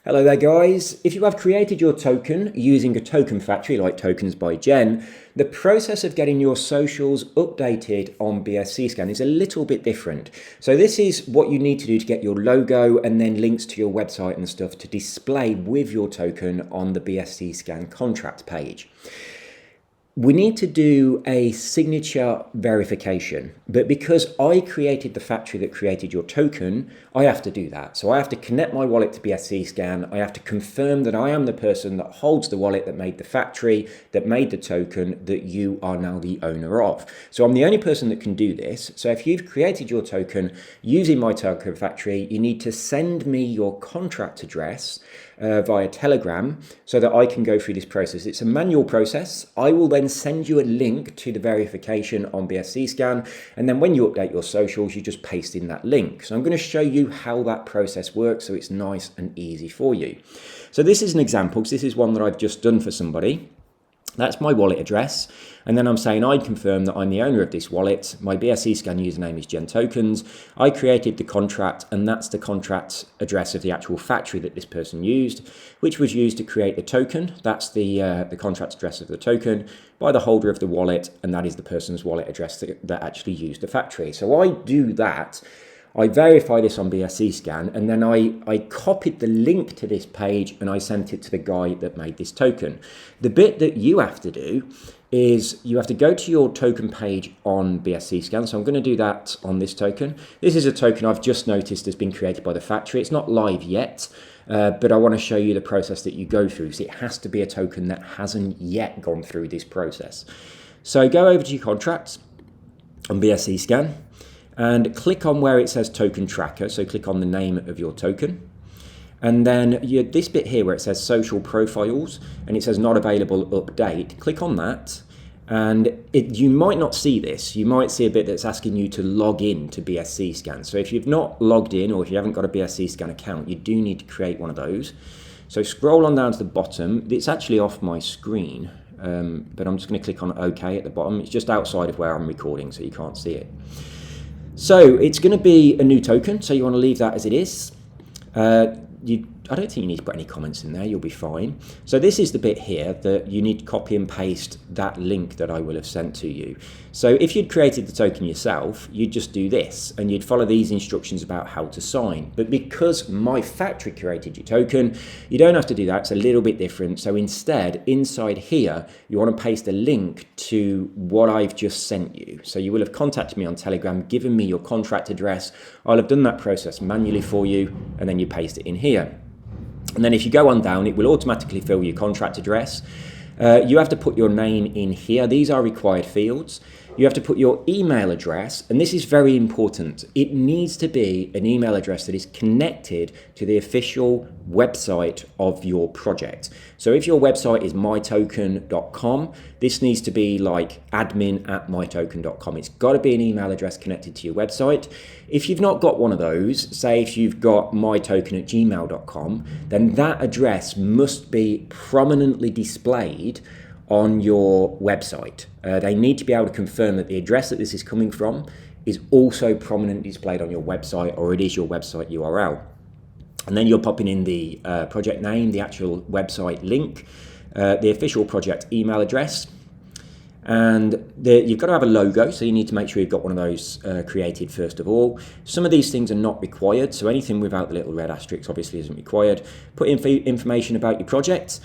Hello there guys. If you have created your token using a token factory like TokensByGen, the process of getting your socials updated on BSC scan is a little bit different. So this is what you need to do to get your logo and then links to your website and stuff to display with your token on the BSC scan contract page. We need to do a signature verification, but because I created the factory that created your token, I have to do that. So I have to connect my wallet to BSC scan. I have to confirm that I am the person that holds the wallet that made the factory, that made the token that you are now the owner of. So I'm the only person that can do this. So if you've created your token using my token factory, you need to send me your contract address via Telegram so that I can go through this process. It's a manual process. I will then send you a link to the verification on BSC scan, and then when you update your socials, you just paste in that link. So I'm going to show you how that process works so it's nice and easy for you. So this is an example, because this is one that I've just done for somebody. That's my wallet address, and then I'm saying I confirm that I'm the owner of this wallet. My BSC scan username is GenTokens. I created the contract, and that's the contract address of the actual factory that this person used, which was used to create the token. That's the contract address of the token by the holder of the wallet, and that is the person's wallet address that actually used the factory. So I do that. I verify this on BSC scan, and then I copied the link to this page and I sent it to the guy that made this token. The bit that you have to do is you have to go to your token page on BSC scan. So I'm going to do that on this token. This is a token I've just noticed has been created by the factory. It's not live yet, but I want to show you the process that you go through. So it has to be a token that hasn't yet gone through this process. So go over to your contracts on BSC scan, and click on where it says token tracker. So click on the name of your token. And then this bit here where it says social profiles and it says not available update, click on that. And you might not see this. You might see a bit that's asking you to log in to BSC scan. So if you've not logged in, or if you haven't got a BSC scan account, you do need to create one of those. So scroll on down to the bottom. It's actually off my screen, but I'm just going to click on OK at the bottom. It's just outside of where I'm recording, so you can't see it. So it's going to be a new token, so you want to leave that as it is. I don't think you need to put any comments in there, you'll be fine. So this is the bit here that you need to copy and paste that link that I will have sent to you. So if you'd created the token yourself, you'd just do this and you'd follow these instructions about how to sign. But because my factory created your token, you don't have to do that. It's a little bit different. So instead, inside here, you want to paste a link to what I've just sent you. So you will have contacted me on Telegram, given me your contract address. I'll have done that process manually for you, and then you paste it in here. And then if you go on down, it will automatically fill your contract address. You have to put your name in here. These are required fields. You have to put your email address, and this is very important. It needs to be an email address that is connected to the official website of your project. So if your website is mytoken.com, this needs to be like admin@mytoken.com. It's got to be an email address connected to your website. If you've not got one of those, say if you've got mytoken@gmail.com, then that address must be prominently displayed on your website. They need to be able to confirm that the address that this is coming from is also prominently displayed on your website, or it is your website URL. And then you're popping in the project name, the actual website link, the official project email address, and you've got to have a logo, so you need to make sure you've got one of those created first of all. Some of these things are not required, so anything without the little red asterisk obviously isn't required. Put in information about your project.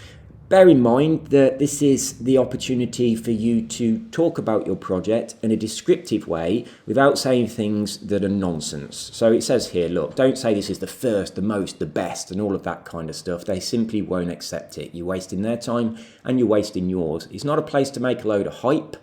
Bear in mind that this is the opportunity for you to talk about your project in a descriptive way without saying things that are nonsense. So it says here, look, don't say this is the first, the most, the best, and all of that kind of stuff. They simply won't accept it. You're wasting their time and you're wasting yours. It's not a place to make a load of hype.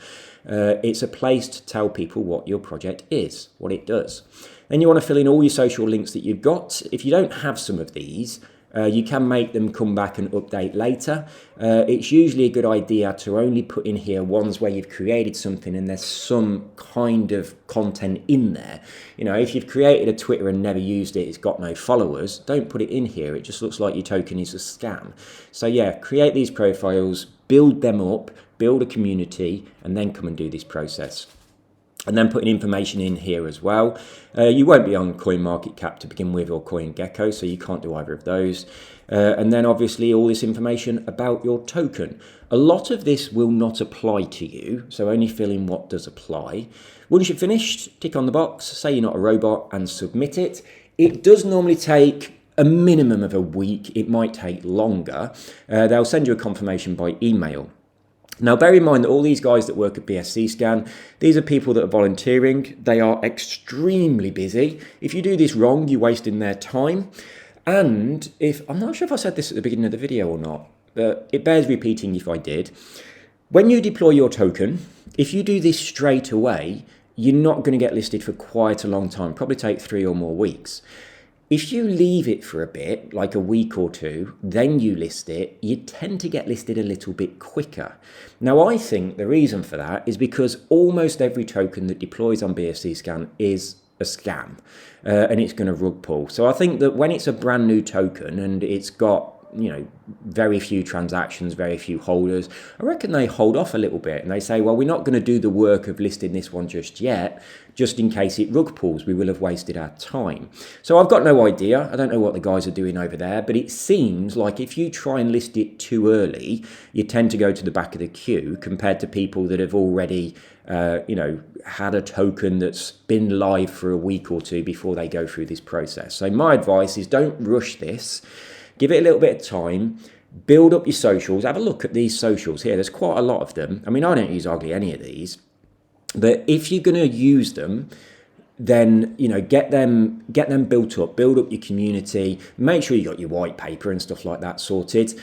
It's a place to tell people what your project is, what it does. Then you want to fill in all your social links that you've got. If you don't have some of these, you can make them come back and update later. It's usually a good idea to only put in here ones where you've created something and there's some kind of content in there. You know, if you've created a Twitter and never used it, it's got no followers, don't put it in here. It just looks like your token is a scam. So yeah, create these profiles, build them up, build a community, and then come and do this process. and then putting information in here as well. You won't be on CoinMarketCap to begin with, or CoinGecko, so you can't do either of those. And then obviously all this information about your token. A lot of this will not apply to you, so only fill in what does apply. Once you've finished, tick on the box, say you're not a robot, and submit it. It does normally take a minimum of a week. It might take longer. They'll send you a confirmation by email. Now, bear in mind that all these guys that work at BSC Scan, these are people that are volunteering. They are extremely busy. If you do this wrong, you're wasting their time. And I'm not sure if I said this at the beginning of the video or not, but it bears repeating if I did. When you deploy your token, if you do this straight away, you're not going to get listed for quite a long time, probably take 3 or more weeks. If you leave it for a bit, like a week or two, then you list it, you tend to get listed a little bit quicker. Now, I think the reason for that is because almost every token that deploys on BSC Scan is a scam, and it's going to rug pull. So I think that when it's a brand new token and it's got, you know, very few transactions, very few holders, I reckon they hold off a little bit and they say, well, we're not going to do the work of listing this one just yet, just in case it rug pulls, we will have wasted our time. So I've got no idea. I don't know what the guys are doing over there, but it seems like if you try and list it too early, you tend to go to the back of the queue compared to people that have already had a token that's been live for a week or two before they go through this process. So my advice is don't rush this. Give it a little bit of time, build up your socials, have a look at these socials here. There's quite a lot of them. I mean, I don't use hardly any of these, but if you're going to use them, then, you know, get them built up, build up your community, make sure you got your white paper and stuff like that sorted,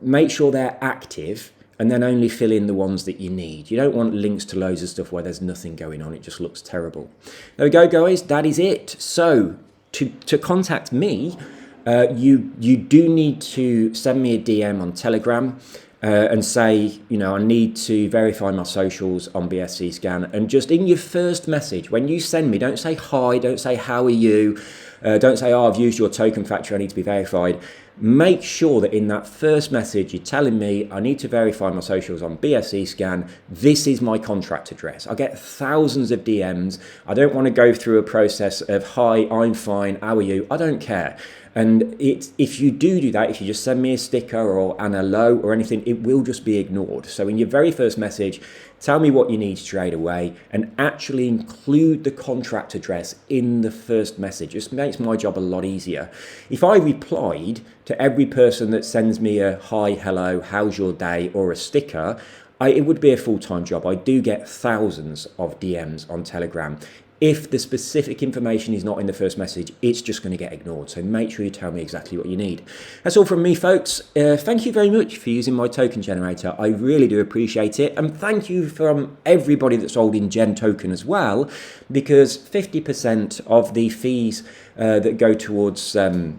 make sure they're active, and then only fill in the ones that you need. You don't want links to loads of stuff where there's nothing going on. It just looks terrible. There we go, guys. That is it. So to contact me, you do need to send me a DM on Telegram and say, you know, I need to verify my socials on BSC Scan. And just in your first message, when you send me, don't say hi, don't say how are you, don't say, oh, I've used your token factory, I need to be verified. Make sure that in that first message, you're telling me I need to verify my socials on BSC Scan. This is my contract address. I get thousands of DMs. I don't want to go through a process of, hi, I'm fine, how are you? I don't care. And if you do that, if you just send me a sticker or an hello or anything, it will just be ignored. So in your very first message, tell me what you need straight away and actually include the contract address in the first message. It just makes my job a lot easier. If I replied to every person that sends me a hi, hello, how's your day, or a sticker, it would be a full-time job. I do get thousands of DMs on Telegram. If the specific information is not in the first message, it's just going to get ignored. So make sure you tell me exactly what you need. That's all from me, folks. Thank you very much for using my token generator. I really do appreciate it. And thank you from everybody that's holding GenToken as well, because 50% of the fees that go towards the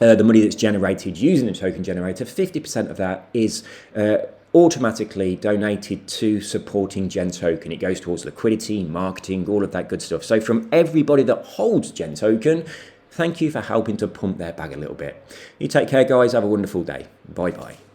money that's generated using the token generator, 50% of that is automatically donated to supporting GenToken. It goes towards liquidity, marketing, all of that good stuff. So from everybody that holds GenToken, thank you for helping to pump their bag a little bit. You take care, guys. Have a wonderful day. Bye-bye.